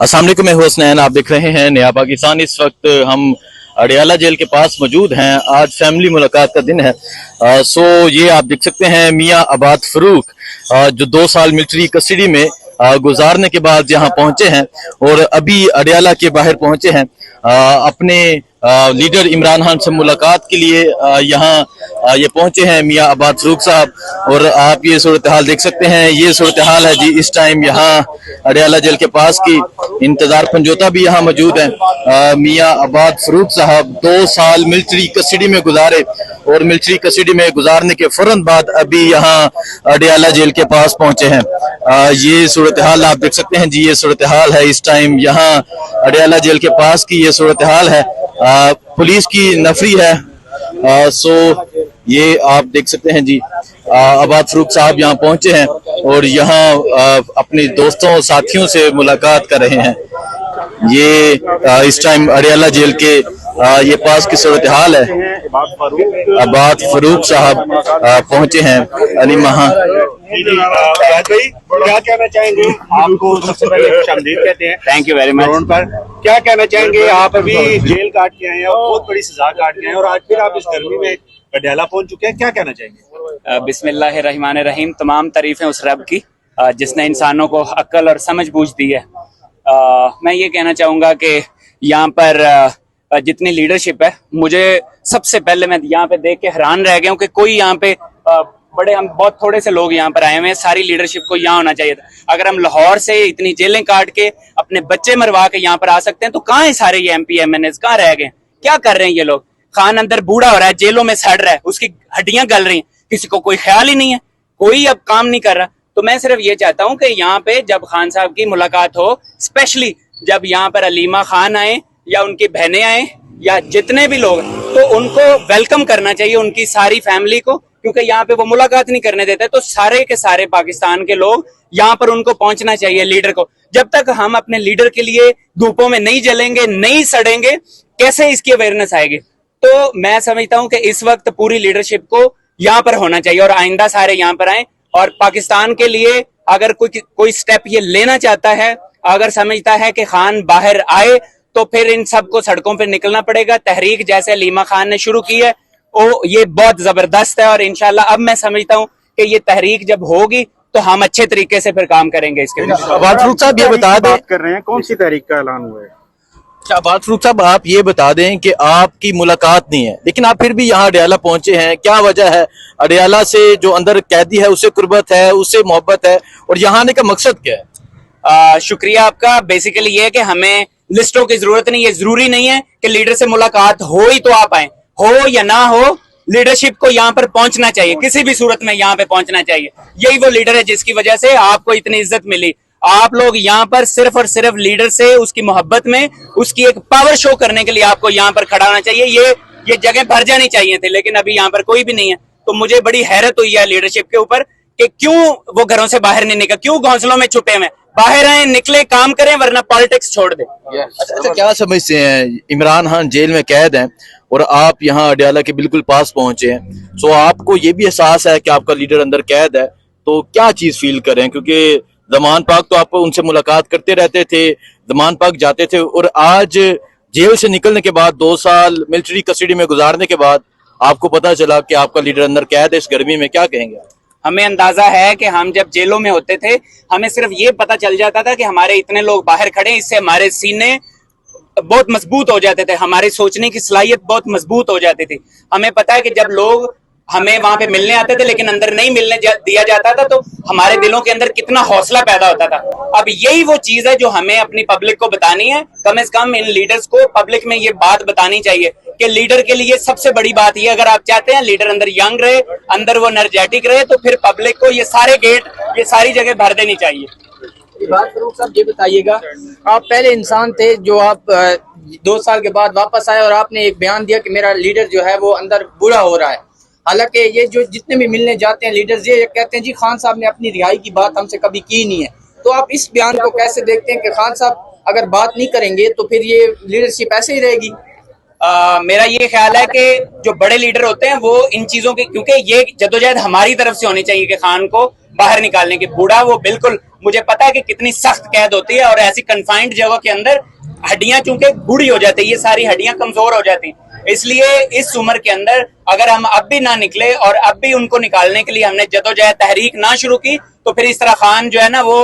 अस्सलाम वालेकुम, मैं हूं हसनैन। आप देख रहे हैं नया पाकिस्तान। इस वक्त हम अडियाला जेल के पास मौजूद हैं। आज फैमिली मुलाकात का दिन है। ये आप देख सकते हैं मियां आबाद फरूक जो 2 साल मिलिट्री कस्टडी में गुजारने के बाद यहाँ पहुंचे हैं और अभी अडियाला के बाहर पहुंचे हैं अपने लीडर इमरान खान से मुलाकात के लिए। यहाँ ये पहुंचे हैं मियां आबाद फरूक साहब और आप ये सूरत हाल देख सकते हैं। ये सूरत हाल है जी इस टाइम यहाँ अडियाला जेल के पास की। इंतजार पंजोता भी यहाँ मौजूद है। मियां आबाद फरूक साहब 2 साल मिलिट्री कस्टडी में गुजारे और मिलिट्री कस्टडी में गुजारने के फौरन बाद अभी यहाँ अडियाला जेल के पास पहुंचे हैं। ये सूरत हाल आप देख सकते हैं जी। ये सूरत हाल है इस टाइम यहाँ अडियाला जेल के पास की। ये सूरत हाल है। पुलिस की नफरी है। ये आप देख सकते हैं जी। आबाद फरूक साहब यहाँ पहुंचे हैं और यहाँ अपने दोस्तों साथियों से मुलाकात कर रहे हैं। ये इस टाइम अडियाला जेल के ये पास की सूरत हाल है। आबाद फरूक साहब पहुंचे हैं अली महा। क्या कहना चाहेंगे? आपको सबसे पहले खुशामदीद कहते हैं। Thank you very much. पर क्या कहना चाहेंगे? आप अभी जेल काट के आए हैं और बहुत बड़ी सजा काट के आए हैं और आज फिर आप इस गर्मी में अडियाला पहुंच चुके हैं, क्या कहना चाहेंगे? बिस्मिल्लाहिर्रहमानिर्रहीम। तमाम तारीफें उस रब की जिसने इंसानों को अक्ल और समझ बूझ दी है। मैं ये कहना चाहूँगा कि यहाँ पर जितनी लीडरशिप है, मुझे सबसे पहले मैं यहाँ पे देख के हैरान रह गया हूँ कि कोई यहाँ पे हम बहुत थोड़े से लोग यहाँ पर आए हुए हैं। सारी लीडरशिप को यहाँ होना चाहिए था। अगर हम लाहौर से इतनी जेलें काट के अपने बच्चे मरवा के यहाँ पर आ सकते हैं तो कहाँ है सारे ये MP MNAs? कहाँ रह गए? क्या कर रहे हैं ये लोग? खान अंदर बूढ़ा हो रहा है, जेलों में सड़ रहा है, उसकी हड्डियां गल रही हैं, किसी को कोई ख्याल ही नहीं है, कोई अब काम नहीं कर रहा। तो मैं सिर्फ ये चाहता हूँ कि यहाँ पे जब खान साहब की मुलाकात हो, स्पेशली जब यहाँ पर अलीमा खान आए या उनकी बहनें आए या जितने भी लोग, तो उनको वेलकम करना चाहिए, उनकी सारी फैमिली को, क्योंकि यहाँ पे वो मुलाकात नहीं करने देते। तो सारे के सारे पाकिस्तान के लोग यहाँ पर उनको पहुंचना चाहिए लीडर को। जब तक हम अपने लीडर के लिए धूपों में नहीं जलेंगे, नहीं सड़ेंगे, कैसे इसकी अवेयरनेस आएगी? तो मैं समझता हूं कि इस वक्त पूरी लीडरशिप को यहाँ पर होना चाहिए और आइंदा सारे यहाँ पर आए। और पाकिस्तान के लिए अगर कोई स्टेप ये लेना चाहता है, अगर समझता है कि खान बाहर आए, तो फिर इन सबको सड़कों पर निकलना पड़ेगा। तहरीक जैसे अलीमा खान ने शुरू की है वो ये बहुत जबरदस्त है और इंशाल्लाह अब मैं समझता हूँ कि ये तहरीक जब होगी तो हम अच्छे तरीके से फिर काम करेंगे इसके लिए। आबाद फरूक साहब ये बता दें, बात कर रहे हैं कौन सी तहरीक का ऐलान हुआ है? आबाद फरूक साहब आप ये बता दें कि आपकी मुलाकात नहीं है लेकिन आप फिर भी यहाँ अडियाला पहुंचे हैं, क्या वजह है? अडियाला से जो अंदर कैदी है उससे कुर्बत है, उससे मोहब्बत है, और यहाँ आने का मकसद क्या है? शुक्रिया आपका। बेसिकली ये है कि हमें लिस्टों की जरूरत नहीं है। जरूरी नहीं है कि लीडर से मुलाकात हो ही तो आप आए, हो या ना हो, लीडरशिप को यहाँ पर पहुंचना चाहिए, किसी भी सूरत में यहाँ पे पहुंचना चाहिए। यही वो लीडर है जिसकी वजह से आपको इतनी इज्जत मिली। आप लोग यहाँ पर सिर्फ और सिर्फ लीडर से उसकी मोहब्बत में उसकी एक पावर शो करने के लिए आपको यहाँ पर खड़ा होना चाहिए। ये जगह भर जानी चाहिए थी, लेकिन अभी यहाँ पर कोई भी नहीं है। तो मुझे बड़ी हैरत हुई है लीडरशिप के ऊपर कि क्यों वो घरों से बाहर नहीं निकल, क्यों घोंसलों में छुपे हुए? बाहर आए, निकले, काम करें, वरना पॉलिटिक्स छोड़ दे। अच्छा, क्या समझते हैं? इमरान खान जेल में कैद हैं और आप यहाँ अडियाला के बिल्कुल पास पहुंचे हैं, तो आपको ये भी एहसास है कि आपका लीडर अंदर कैद है, तो क्या चीज फील करें? क्योंकि जमान पाक तो आप उनसे मुलाकात करते रहते थे, जमान पाक जाते थे, और आज जेल से निकलने के बाद 2 साल मिलिट्री कस्टडी में गुजारने के बाद आपको पता चला कि आपका लीडर अंदर कैद है इस गर्मी में, क्या कहेंगे? हमें अंदाजा है कि हम जब जेलों में होते थे, हमें सिर्फ ये पता चल जाता था कि हमारे इतने लोग बाहर खड़े, इससे हमारे सीने बहुत मजबूत हो जाते थे, हमारी सोचने की सलाहियत बहुत मजबूत हो जाती थी। हमें पता है कि जब लोग हमें वहां पे मिलने आते थे लेकिन अंदर नहीं मिलने दिया जाता था, तो हमारे दिलों के अंदर कितना हौसला पैदा होता था। अब यही वो चीज है जो हमें अपनी पब्लिक को बतानी है। कम से कम इन लीडर्स को पब्लिक में ये बात बतानी चाहिए कि लीडर के लिए सबसे बड़ी बात ये, अगर आप चाहते हैं लीडर अंदर यंग रहे, अंदर वो एनर्जेटिक रहे, तो फिर पब्लिक को ये सारे गेट, ये सारी जगह भर देनी चाहिए। फरूक साहब ये बताइएगा, आप पहले इंसान थे जो आप 2 साल के बाद वापस आए और आपने एक बयान दिया कि मेरा लीडर जो है वो अंदर बुरा हो रहा है। हालांकि ये जो जितने भी मिलने जाते हैं लीडर्स ये कहते हैं जी खान साहब ने अपनी रिहाई की बात हमसे कभी की नहीं है। तो आप इस बयान को कैसे देखते हैं कि खान साहब अगर बात नहीं करेंगे तो फिर ये लीडरशिप ऐसे ही रहेगी? मेरा ये ख्याल है कि जो बड़े लीडर होते हैं वो इन चीजों की, क्योंकि ये जद्दोजहद हमारी तरफ से होनी चाहिए कि खान को बाहर निकालने की। बूढ़ा वो बिल्कुल, मुझे पता है कि कितनी सख्त कैद होती है और ऐसी कन्फाइंड जगह के अंदर हड्डियां चूंकि बूढ़ी हो जाती है, ये सारी हड्डियां कमजोर हो जाती हैं। इसलिए इस उम्र के अंदर अगर हम अब भी ना निकले और अब भी उनको निकालने के लिए हमने जद्दोजहद तहरीक ना शुरू की, तो फिर इस तरह खान जो है ना वो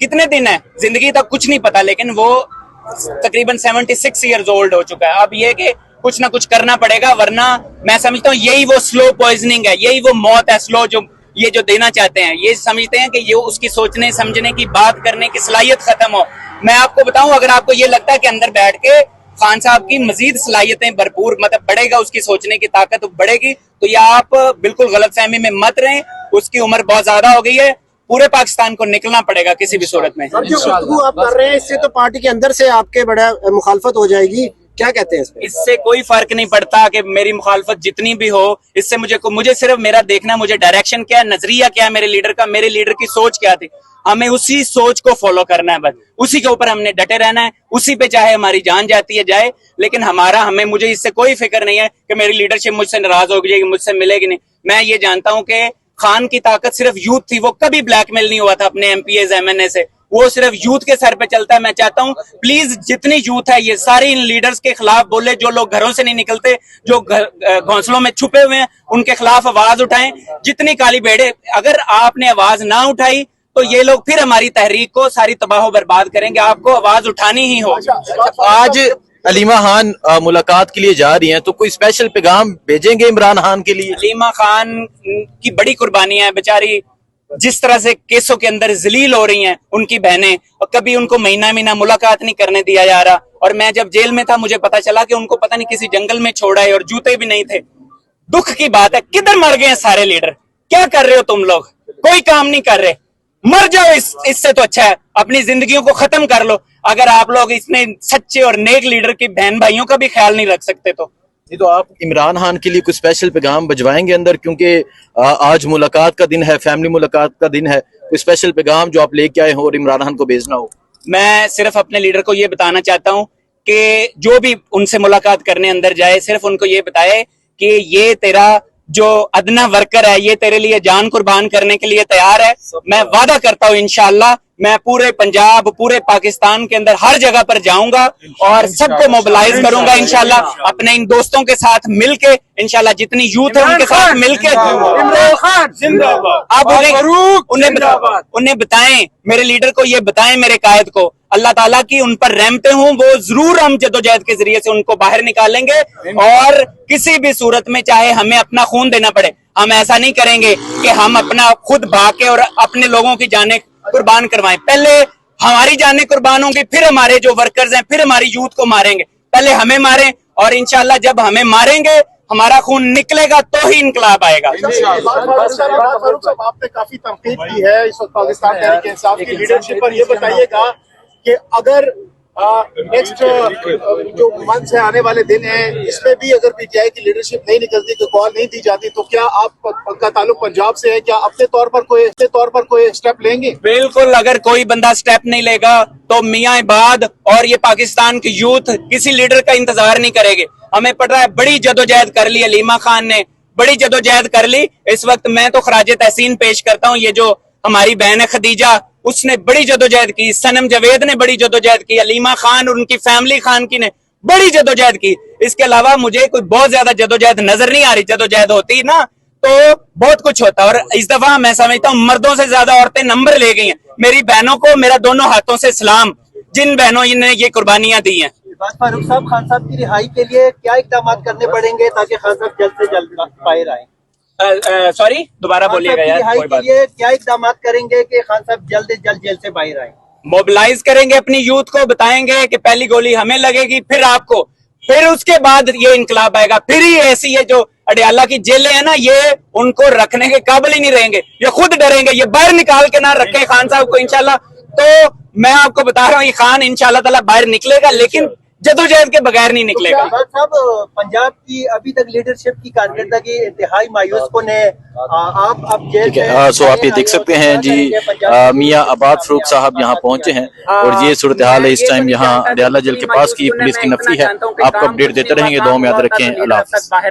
कितने दिन है, जिंदगी तक कुछ नहीं पता, लेकिन वो तकरीबन 76 ईयर्स ओल्ड हो चुका है। अब ये कि कुछ ना कुछ करना पड़ेगा, वरना मैं समझता हूँ यही वो स्लो पॉइजनिंग है, यही वो मौत है स्लो जो देना चाहते हैं। ये समझते हैं कि ये उसकी सोचने समझने की, बात करने की सलाहियत खत्म हो। मैं आपको बताऊं, अगर आपको ये लगता है कि अंदर बैठ के खान साहब की मजीद सलाहियतें भरपूर, मतलब बढ़ेगा, उसकी सोचने की ताकत बढ़ेगी, तो ये आप बिल्कुल गलतफहमी में मत रहें। उसकी उम्र बहुत ज्यादा हो गई है, पूरे पाकिस्तान को निकलना पड़ेगा किसी भी सूरत में। जो गुफ्तगू आप कर रहे हैं इससे तो पार्टी के अंदर से आपके बड़ा मुखालफत हो जाएगी, क्या कहते हैं इसमें? इससे कोई फर्क नहीं पड़ता कि मेरी मुखालफत जितनी भी हो, इससे मुझे सिर्फ मेरा देखना, मुझे डायरेक्शन क्या है, नजरिया क्या है मेरे लीडर का, मेरे लीडर की सोच क्या थी, हमें उसी सोच को फॉलो करना है, बस उसी के ऊपर हमने डटे रहना है, उसी पे चाहे हमारी जान जाती है जाए। लेकिन मुझे इससे कोई फिक्र नहीं है कि मेरी लीडरशिप मुझसे नाराज हो जाएगी, मुझसे मिलेगी नहीं। मैं ये जानता हूं कि खान की ताकत सिर्फ यूथ थी, वो कभी ब्लैकमेल नहीं हुआ था अपने एमपीएस एमएनए से, वो सिर्फ यूथ के सर पे चलता है। मैं चाहता हूं प्लीज जितनी यूथ है ये सारी इन लीडर्स के खिलाफ बोले, जो लोग घरों से नहीं निकलते, जो घोंसलों में छुपे हुए हैं, उनके खिलाफ आवाज उठाएं। जितनी काली भेड़े, अगर आपने आवाज ना उठाई तो ये लोग फिर हमारी तहरीक को सारी तबाह बर्बाद करेंगे। आपको आवाज उठानी ही हो। आज अलीमा खान मुलाकात के लिए जा रही हैं, तो कोई स्पेशल पैगाम भेजेंगे इमरान खान के लिए? अलीमा खान की बड़ी कुर्बानियां हैं, बेचारी जिस तरह से केसों के अंदर जलील हो रही हैं उनकी बहनें, और कभी उनको महीना मुलाकात नहीं करने दिया जा रहा। और मैं जब जेल में था मुझे पता चला कि उनको पता नहीं किसी जंगल में छोड़ा है और जूते भी नहीं थे। दुख की बात है, किधर मर गए हैं सारे लीडर? क्या कर रहे हो तुम लोग? कोई काम नहीं कर रहे, मर जाओ। इससे तो अच्छा है अपनी जिंदगियों को खत्म कर लो। अगर आप लोग इतने सच्चे और नेक लीडर की बहन भाइयों का भी ख्याल नहीं रख सकते तो नहीं, तो आप इमरान खान के लिए कुछ स्पेशल पैगाम भिजवाएंगे अंदर, क्योंकि आज मुलाकात का दिन है, फैमिली मुलाकात का दिन है, कोई स्पेशल पैगाम जो आप लेके आए हो और इमरान खान को भेजना हो? मैं सिर्फ अपने लीडर को ये बताना चाहता हूं कि जो भी उनसे मुलाकात करने अंदर जाए, सिर्फ उनको ये बताए कि ये तेरा जो अदना वर्कर है, ये तेरे लिए जान कुर्बान करने के लिए तैयार है। मैं वादा करता हूं इंशाल्लाह मैं पूरे पंजाब, पूरे पाकिस्तान के अंदर हर जगह पर जाऊंगा और सबको मोबिलाइज करूंगा इंशाल्लाह। अपने इन दोस्तों के साथ मिलके इंशाल्लाह, जितनी यूथ है उनके साथ मिलके आप उन्हें बताएं, मेरे लीडर को ये बताएं, मेरे कायद को, अल्लाह ताला की उन पर रहमतें हों, वो जरूर हम जद्दोजहद के जरिए से उनको बाहर निकालेंगे। और किसी भी सूरत में चाहे हमें अपना खून देना पड़े, हम ऐसा नहीं करेंगे कि हम अपना खुद भागे और अपने लोगों की जानें कुर्बान करवाएं। पहले हमारी जानें कुर्बान होंगी, फिर हमारे जो वर्कर्स हैं, फिर हमारी यूथ को मारेंगे। पहले हमें मारें और इंशाल्लाह जब हमें मारेंगे, हमारा खून निकलेगा तो ही इंकलाब आएगा। फारूक साहब, आपने काफी तनकीद की है इस वक्त पाकिस्तान तहरीक इंसाफ की लीडरशिप पर। ये बताइएगा कि अगर नेक्स्ट जो मंथ है, आने वाले दिन है, इसमें भी अगर पीटीआई की लीडरशिप नहीं निकलती, तो कॉल नहीं दी जाती, तो क्या आपका ताल्लुक पंजाब से है? क्या अपने तौर पर कोई स्टेप लेंगे? बिल्कुल, अगर कोई बंदा स्टेप नहीं लेगा तो मियां इबाद और ये पाकिस्तान की यूथ किसी लीडर का इंतजार नहीं करेगी। हमें पड़ रहा है, बड़ी जदोजहद कर ली अलीमा खान ने, बड़ी जदोजहद कर ली। इस वक्त मैं तो खराजे तहसीन पेश करता हूँ, ये जो हमारी बहन है खदीजा, उसने बड़ी जदोजहद की, सनम जवेद ने बड़ी जदोजहद की, अलीमा खान और उनकी फैमिली खान की ने बड़ी जदोजहद की। इसके अलावा मुझे कोई बहुत ज्यादा जदोजहद नजर नहीं आ रही। जदोजहद होती ना तो बहुत कुछ होता। और इस दफा मैं समझता हूँ मर्दों से ज्यादा औरतें नंबर ले गई हैं। मेरी बहनों को मेरा दोनों हाथों से सलाम, जिन बहनों ने ये कुर्बानियां दी हैं। फारूक साहब, खान साहब की रिहाई के लिए क्या इकदाम करने पड़ेंगे ताकि खान साहब जल्द से जल्द बाहर आए? सॉरी, दोबारा बोलिएगा यार। कोई बात नहीं। क्या इकदाम करेंगे कि खान साहब जल्द से जल्द जेल से बाहर आए? मोबिलाइज करेंगे अपनी यूथ को, बताएंगे कि पहली गोली हमें लगेगी, फिर आपको, फिर उसके बाद ये इंकलाब आएगा। फिर ही ऐसी ये जो अडियाला की जेलें है ना, ये उनको रखने के काबिल ही नहीं रहेंगे, ये खुद डरेंगे। ये बाहर निकाल के ना रखें खान साहब को इंशाल्लाह। तो मैं आपको बता रहा हूँ, ये खान इंशाल्लाह ताला बाहर निकलेगा, लेकिन जदोजहद के बगैर नहीं निकलेगा। साहब पंजाब की अभी तक लीडरशिप की कारकर्दगी इंतहाई मायूस कुन है। आप अब जेल ठीक है, सो आप ये देख सकते हैं जी, मियां आबाद फरूक साहब यहाँ पहुंचे हैं और ये सूरत हाल है इस टाइम यहाँ अडयाला जेल के पास की पुलिस की नफरी है। आपको अपडेट देते रहेंगे, दुआ में याद रखें। अल्लाह हाफ़िज़।